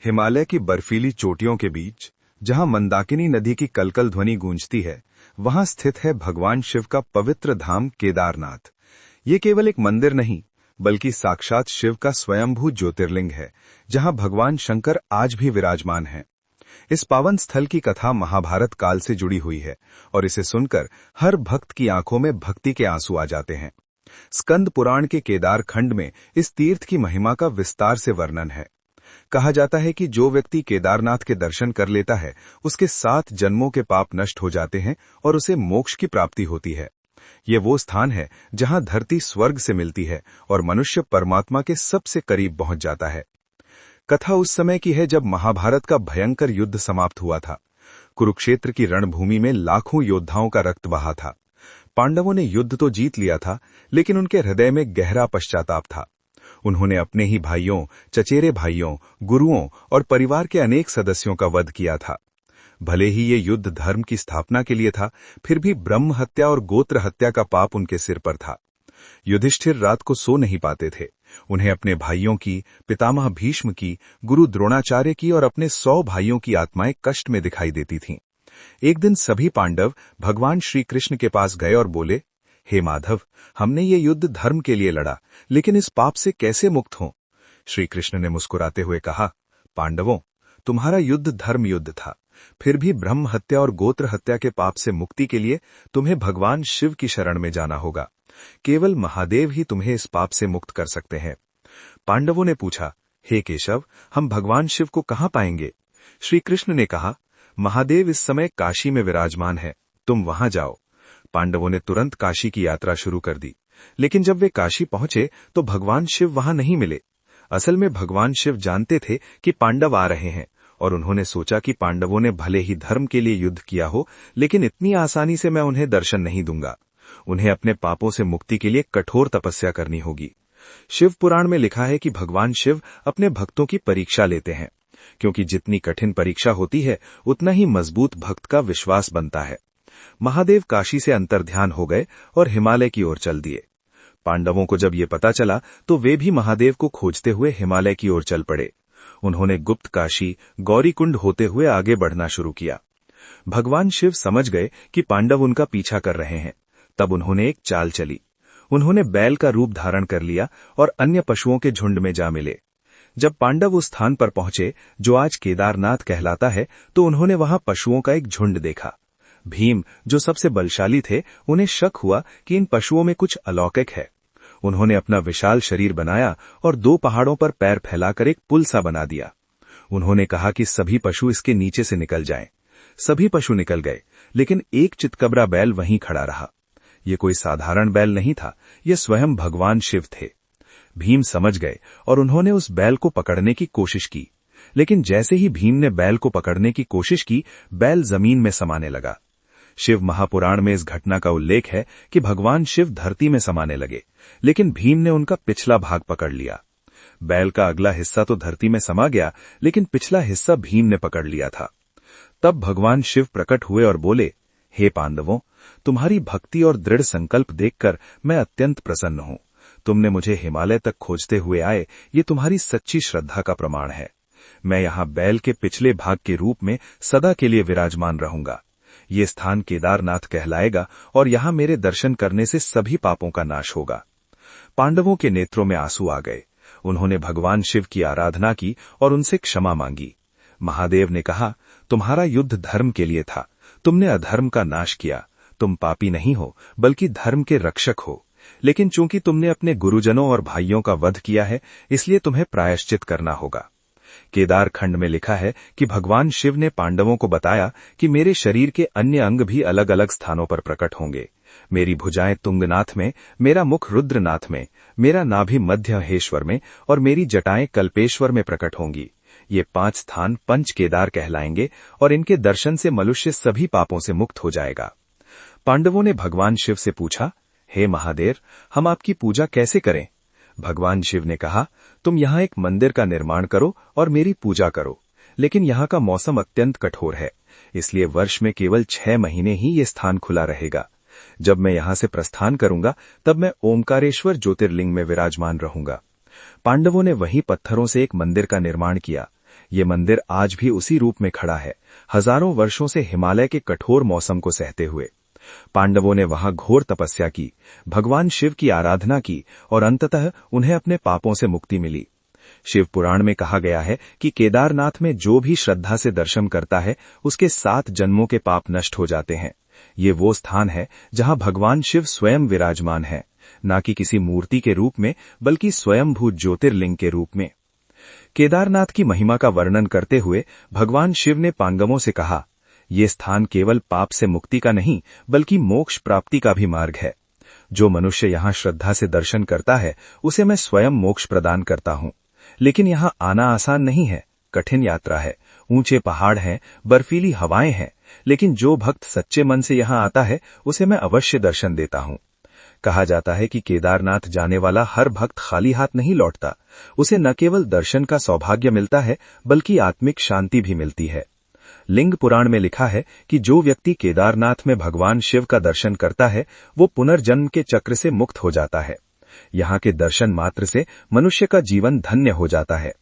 हिमालय की बर्फीली चोटियों के बीच, जहां मंदाकिनी नदी की कलकल ध्वनि गूंजती है, वहां स्थित है भगवान शिव का पवित्र धाम केदारनाथ। ये केवल एक मंदिर नहीं, बल्कि साक्षात शिव का स्वयंभू ज्योतिर्लिंग है, जहां भगवान शंकर आज भी विराजमान हैं। इस पावन स्थल की कथा महाभारत काल से जुड़ी हुई है और इसे सुनकर हर भक्त की आंखों में भक्ति के आंसू आ जाते हैं। स्कंद पुराण के केदार खंड में इस तीर्थ की महिमा का विस्तार से वर्णन है। कहा जाता है कि जो व्यक्ति केदारनाथ के दर्शन कर लेता है, उसके 7 जन्मों के पाप नष्ट हो जाते हैं और उसे मोक्ष की प्राप्ति होती है। ये वो स्थान है जहां धरती स्वर्ग से मिलती है और मनुष्य परमात्मा के सबसे करीब पहुंच जाता है। कथा उस समय की है जब महाभारत का भयंकर युद्ध समाप्त हुआ था। कुरुक्षेत्र की रणभूमि में लाखों योद्धाओं का रक्त बहा था। पांडवों ने युद्ध तो जीत लिया था, लेकिन उनके हृदय में गहरा पश्चाताप था। उन्होंने अपने ही भाइयों, चचेरे भाइयों, गुरुओं और परिवार के अनेक सदस्यों का वध किया था। भले ही ये युद्ध धर्म की स्थापना के लिए था, फिर भी ब्रह्म हत्या और गोत्र हत्या का पाप उनके सिर पर था। युधिष्ठिर रात को सो नहीं पाते थे। उन्हें अपने भाइयों की, पितामह भीष्म की, गुरु द्रोणाचार्य की और अपने 100 भाइयों की आत्माएं कष्ट में दिखाई देती थीं। एक दिन सभी पांडव भगवान श्री कृष्ण के पास गए और बोले, हे माधव, हमने ये युद्ध धर्म के लिए लड़ा, लेकिन इस पाप से कैसे मुक्त हों? श्री कृष्ण ने मुस्कुराते हुए कहा, पांडवों, तुम्हारा युद्ध धर्म युद्ध था, फिर भी ब्रह्म हत्या और गोत्र हत्या के पाप से मुक्ति के लिए तुम्हें भगवान शिव की शरण में जाना होगा। केवल महादेव ही तुम्हें इस पाप से मुक्त कर सकते हैं। पांडवों ने पूछा, हे केशव, हम भगवान शिव को कहाँ पाएंगे? श्री कृष्ण ने कहा, महादेव इस समय काशी में विराजमान है, तुम वहां जाओ। पांडवों ने तुरंत काशी की यात्रा शुरू कर दी, लेकिन जब वे काशी पहुंचे तो भगवान शिव वहां नहीं मिले। असल में भगवान शिव जानते थे कि पांडव आ रहे हैं और उन्होंने सोचा कि पांडवों ने भले ही धर्म के लिए युद्ध किया हो, लेकिन इतनी आसानी से मैं उन्हें दर्शन नहीं दूंगा। उन्हें अपने पापों से मुक्ति के लिए कठोर तपस्या करनी होगी। शिव पुराण में लिखा है कि भगवान शिव अपने भक्तों की परीक्षा लेते हैं, क्योंकि जितनी कठिन परीक्षा होती है, उतना ही मजबूत भक्त का विश्वास बनता है। महादेव काशी से अंतर्ध्यान हो गए और हिमालय की ओर चल दिए। पांडवों को जब ये पता चला तो वे भी महादेव को खोजते हुए हिमालय की ओर चल पड़े। उन्होंने गुप्त काशी, गौरीकुंड होते हुए आगे बढ़ना शुरू किया। भगवान शिव समझ गए कि पांडव उनका पीछा कर रहे हैं। तब उन्होंने एक चाल चली। उन्होंने बैल का रूप धारण कर लिया और अन्य पशुओं के झुंड में जा मिले। जब पांडव उस स्थान पर पहुंचे जो आज केदारनाथ कहलाता है, तो उन्होंने वहां पशुओं का एक झुंड देखा। भीम, जो सबसे बलशाली थे, उन्हें शक हुआ कि इन पशुओं में कुछ अलौकिक है। उन्होंने अपना विशाल शरीर बनाया और 2 पहाड़ों पर पैर फैलाकर एक पुल सा बना दिया। उन्होंने कहा कि सभी पशु इसके नीचे से निकल जाएं। सभी पशु निकल गए, लेकिन एक चितकबरा बैल वहीं खड़ा रहा। ये कोई साधारण बैल नहीं था, ये स्वयं भगवान शिव थे। भीम समझ गए और उन्होंने उस बैल को पकड़ने की कोशिश की, लेकिन जैसे ही भीम ने बैल को पकड़ने की कोशिश की, बैल जमीन में समाने लगा। शिव महापुराण में इस घटना का उल्लेख है कि भगवान शिव धरती में समाने लगे, लेकिन भीम ने उनका पिछला भाग पकड़ लिया। बैल का अगला हिस्सा तो धरती में समा गया, लेकिन पिछला हिस्सा भीम ने पकड़ लिया था। तब भगवान शिव प्रकट हुए और बोले, हे पांडवों, तुम्हारी भक्ति और दृढ़ संकल्प देखकर मैं अत्यंत प्रसन्न हूं। तुमने मुझे हिमालय तक खोजते हुए आए, ये तुम्हारी सच्ची श्रद्धा का प्रमाण है। मैं यहाँ बैल के पिछले भाग के रूप में सदा के लिए विराजमान रहूंगा। ये स्थान केदारनाथ कहलाएगा और यहाँ मेरे दर्शन करने से सभी पापों का नाश होगा। पांडवों के नेत्रों में आंसू आ गए। उन्होंने भगवान शिव की आराधना की और उनसे क्षमा मांगी। महादेव ने कहा, तुम्हारा युद्ध धर्म के लिए था, तुमने अधर्म का नाश किया। तुम पापी नहीं हो, बल्कि धर्म के रक्षक हो। लेकिन चूंकि तुमने अपने गुरुजनों और भाइयों का वध किया है, इसलिए तुम्हें प्रायश्चित करना होगा। केदार खंड में लिखा है कि भगवान शिव ने पांडवों को बताया कि मेरे शरीर के अन्य अंग भी अलग अलग स्थानों पर प्रकट होंगे। मेरी भुजाएं तुंगनाथ में, मेरा मुख रुद्रनाथ में, मेरा नाभि मध्यहेश्वर में और मेरी जटाएं कल्पेश्वर में प्रकट होंगी। ये 5 स्थान पंच केदार कहलाएंगे और इनके दर्शन से मनुष्य सभी पापों से मुक्त हो जाएगा। पांडवों ने भगवान शिव से पूछा, हे महादेव, हम आपकी पूजा कैसे करें? भगवान शिव ने कहा, तुम यहाँ एक मंदिर का निर्माण करो और मेरी पूजा करो। लेकिन यहाँ का मौसम अत्यंत कठोर है, इसलिए वर्ष में केवल 6 महीने ही ये स्थान खुला रहेगा। जब मैं यहाँ से प्रस्थान करूंगा, तब मैं ओमकारेश्वर ज्योतिर्लिंग में विराजमान रहूंगा। पांडवों ने वहीं पत्थरों से एक मंदिर का निर्माण किया। ये मंदिर आज भी उसी रूप में खड़ा है, हजारों वर्षों से हिमालय के कठोर मौसम को सहते हुए। पांडवों ने वहां घोर तपस्या की, भगवान शिव की आराधना की और अंततः उन्हें अपने पापों से मुक्ति मिली। शिव पुराण में कहा गया है कि केदारनाथ में जो भी श्रद्धा से दर्शन करता है उसके 7 जन्मों के पाप नष्ट हो जाते हैं। ये वो स्थान है जहां भगवान शिव स्वयं विराजमान है, न कि किसी मूर्ति के रूप में बल्कि स्वयंभू ज्योतिर्लिंग के रूप में। केदारनाथ की महिमा का वर्णन करते हुए भगवान शिव ने पांडवों से कहा, ये स्थान केवल पाप से मुक्ति का नहीं बल्कि मोक्ष प्राप्ति का भी मार्ग है। जो मनुष्य यहाँ श्रद्धा से दर्शन करता है उसे मैं स्वयं मोक्ष प्रदान करता हूँ। लेकिन यहाँ आना आसान नहीं है, कठिन यात्रा है, ऊंचे पहाड़ हैं, बर्फीली हवाएं हैं, लेकिन जो भक्त सच्चे मन से यहाँ आता है उसे मैं अवश्य दर्शन देता हूँ। कहा जाता है कि केदारनाथ जाने वाला हर भक्त खाली हाथ नहीं लौटता, उसे न केवल दर्शन का सौभाग्य मिलता है बल्कि आत्मिक शांति भी मिलती है। लिंग पुराण में लिखा है कि जो व्यक्ति केदारनाथ में भगवान शिव का दर्शन करता है वो पुनर्जन्म के चक्र से मुक्त हो जाता है। यहाँ के दर्शन मात्र से मनुष्य का जीवन धन्य हो जाता है।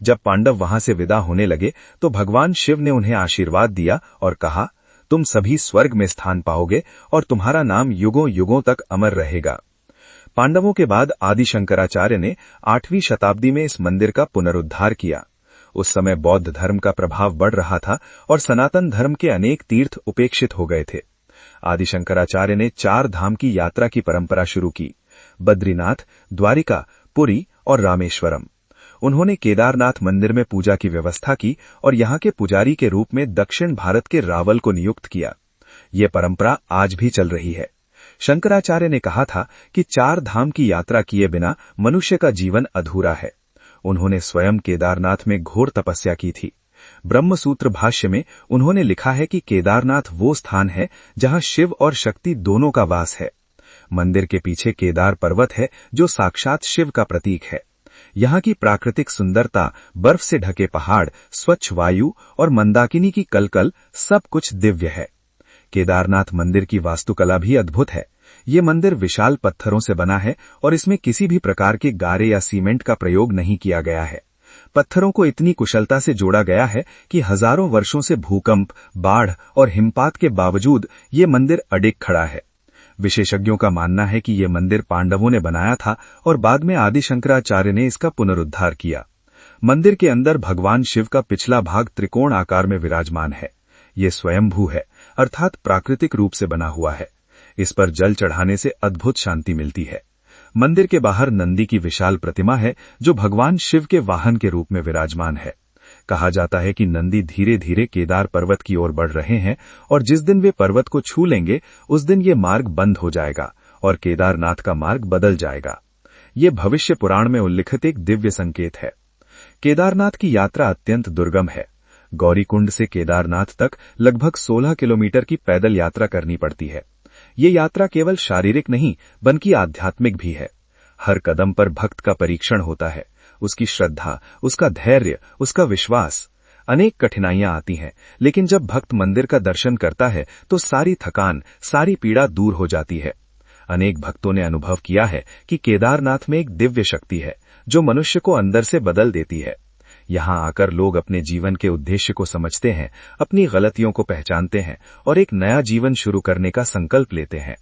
जब पांडव वहां से विदा होने लगे तो भगवान शिव ने उन्हें आशीर्वाद दिया और कहा, तुम सभी स्वर्ग में स्थान पाओगे और तुम्हारा नाम युगों युगों तक अमर रहेगा। पांडवों के बाद आदि शंकराचार्य ने 8वीं शताब्दी में इस मंदिर का पुनरुद्धार किया। उस समय बौद्ध धर्म का प्रभाव बढ़ रहा था और सनातन धर्म के अनेक तीर्थ उपेक्षित हो गए थे। आदि शंकराचार्य ने 4 धाम की यात्रा की परंपरा शुरू की, बद्रीनाथ, द्वारिका, पुरी और रामेश्वरम। उन्होंने केदारनाथ मंदिर में पूजा की व्यवस्था की और यहाँ के पुजारी के रूप में दक्षिण भारत के रावल को नियुक्त किया। ये परंपरा आज भी चल रही है। शंकराचार्य ने कहा था कि 4 धाम की यात्रा किए बिना मनुष्य का जीवन अधूरा है। उन्होंने स्वयं केदारनाथ में घोर तपस्या की थी। ब्रह्मसूत्र भाष्य में उन्होंने लिखा है कि केदारनाथ वो स्थान है जहां शिव और शक्ति दोनों का वास है। मंदिर के पीछे केदार पर्वत है जो साक्षात शिव का प्रतीक है। यहाँ की प्राकृतिक सुंदरता, बर्फ से ढके पहाड़, स्वच्छ वायु और मंदाकिनी की कलकल सब कुछ दिव्य है। केदारनाथ मंदिर की वास्तुकला भी अद्भुत है। ये मंदिर विशाल पत्थरों से बना है और इसमें किसी भी प्रकार के गारे या सीमेंट का प्रयोग नहीं किया गया है। पत्थरों को इतनी कुशलता से जोड़ा गया है कि हजारों वर्षों से भूकंप, बाढ़ और हिमपात के बावजूद ये मंदिर अडिग खड़ा है। विशेषज्ञों का मानना है कि ये मंदिर पांडवों ने बनाया था और बाद में आदि शंकराचार्य ने इसका पुनरुद्धार किया। मंदिर के अंदर भगवान शिव का पिछला भाग त्रिकोण आकार में विराजमान है। ये स्वयंभू है, अर्थात प्राकृतिक रूप से बना हुआ है। इस पर जल चढ़ाने से अद्भुत शांति मिलती है। मंदिर के बाहर नंदी की विशाल प्रतिमा है जो भगवान शिव के वाहन के रूप में विराजमान है। कहा जाता है कि नंदी धीरे धीरे केदार पर्वत की ओर बढ़ रहे हैं और जिस दिन वे पर्वत को छू लेंगे उस दिन ये मार्ग बंद हो जाएगा और केदारनाथ का मार्ग बदल जाएगा। ये भविष्य पुराण में उल्लिखित एक दिव्य संकेत है। केदारनाथ की यात्रा अत्यंत दुर्गम है। गौरीकुंड से केदारनाथ तक लगभग 16 किलोमीटर की पैदल यात्रा करनी पड़ती है। ये यात्रा केवल शारीरिक नहीं बल्कि आध्यात्मिक भी है। हर कदम पर भक्त का परीक्षण होता है, उसकी श्रद्धा, उसका धैर्य, उसका विश्वास। अनेक कठिनाइयां आती हैं, लेकिन जब भक्त मंदिर का दर्शन करता है तो सारी थकान, सारी पीड़ा दूर हो जाती है। अनेक भक्तों ने अनुभव किया है कि केदारनाथ में एक दिव्य शक्ति है जो मनुष्य को अंदर से बदल देती है। यहाँ आकर लोग अपने जीवन के उद्देश्य को समझते हैं, अपनी गलतियों को पहचानते हैं और एक नया जीवन शुरू करने का संकल्प लेते हैं।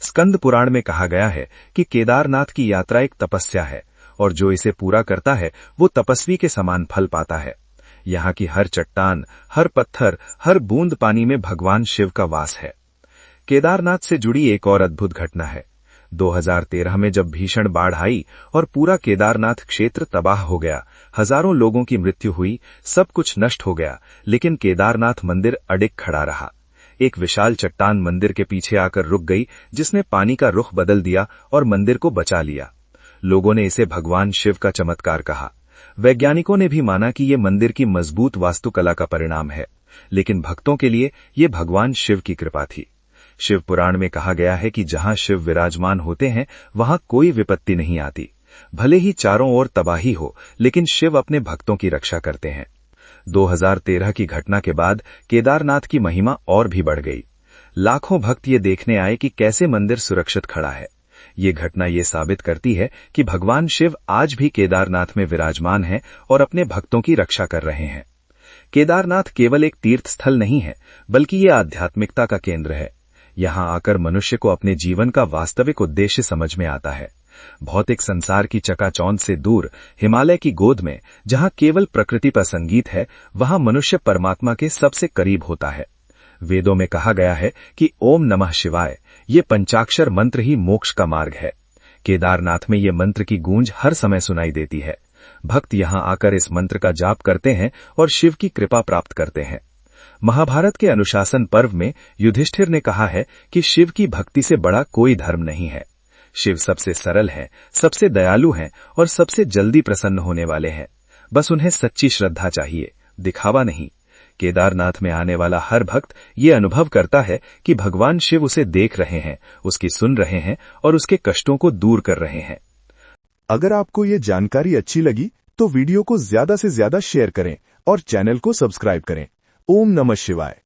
स्कंद पुराण में कहा गया है कि केदारनाथ की यात्रा एक तपस्या है और जो इसे पूरा करता है वो तपस्वी के समान फल पाता है। यहाँ की हर चट्टान, हर पत्थर, हर बूंद पानी में भगवान शिव का वास है। केदारनाथ से जुड़ी एक और अद्भुत घटना है। 2013 में जब भीषण बाढ़ आई और पूरा केदारनाथ क्षेत्र तबाह हो गया, हजारों लोगों की मृत्यु हुई, सब कुछ नष्ट हो गया, लेकिन केदारनाथ मंदिर अडिग खड़ा रहा। एक विशाल चट्टान मंदिर के पीछे आकर रुक गई जिसने पानी का रुख बदल दिया और मंदिर को बचा लिया। लोगों ने इसे भगवान शिव का चमत्कार कहा। वैज्ञानिकों ने भी माना कि ये मंदिर की मजबूत वास्तुकला का परिणाम है, लेकिन भक्तों के लिए ये भगवान शिव की कृपा थी। शिव पुराण में कहा गया है कि जहां शिव विराजमान होते हैं वहां कोई विपत्ति नहीं आती। भले ही चारों ओर तबाही हो, लेकिन शिव अपने भक्तों की रक्षा करते हैं। 2013 की घटना के बाद केदारनाथ की महिमा और भी बढ़ गई। लाखों भक्त ये देखने आए कि कैसे मंदिर सुरक्षित खड़ा है। ये घटना ये साबित करती है कि भगवान शिव आज भी केदारनाथ में विराजमान हैं और अपने भक्तों की रक्षा कर रहे हैं। केदारनाथ केवल एक तीर्थ स्थल नहीं है, बल्कि ये आध्यात्मिकता का केंद्र है। यहाँ आकर मनुष्य को अपने जीवन का वास्तविक उद्देश्य समझ में आता है। भौतिक संसार की चकाचौंध से दूर हिमालय की गोद में जहाँ केवल प्रकृति पर संगीत है, वहाँ मनुष्य परमात्मा के सबसे करीब होता है। वेदों में कहा गया है कि ओम नमः शिवाय ये पंचाक्षर मंत्र ही मोक्ष का मार्ग है। केदारनाथ में ये मंत्र की गूंज हर समय सुनाई देती है। भक्त यहाँ आकर इस मंत्र का जाप करते हैं और शिव की कृपा प्राप्त करते हैं। महाभारत के अनुशासन पर्व में युधिष्ठिर ने कहा है कि शिव की भक्ति से बड़ा कोई धर्म नहीं है। शिव सबसे सरल हैं, सबसे दयालु हैं और सबसे जल्दी प्रसन्न होने वाले हैं। बस उन्हें सच्ची श्रद्धा चाहिए, दिखावा नहीं। केदारनाथ में आने वाला हर भक्त ये अनुभव करता है कि भगवान शिव उसे देख रहे हैं, उसकी सुन रहे हैं और उसके कष्टों को दूर कर रहे हैं। अगर आपको ये जानकारी अच्छी लगी तो वीडियो को ज्यादा से ज्यादा शेयर करें और चैनल को सब्सक्राइब करें। ओम नमः शिवाय।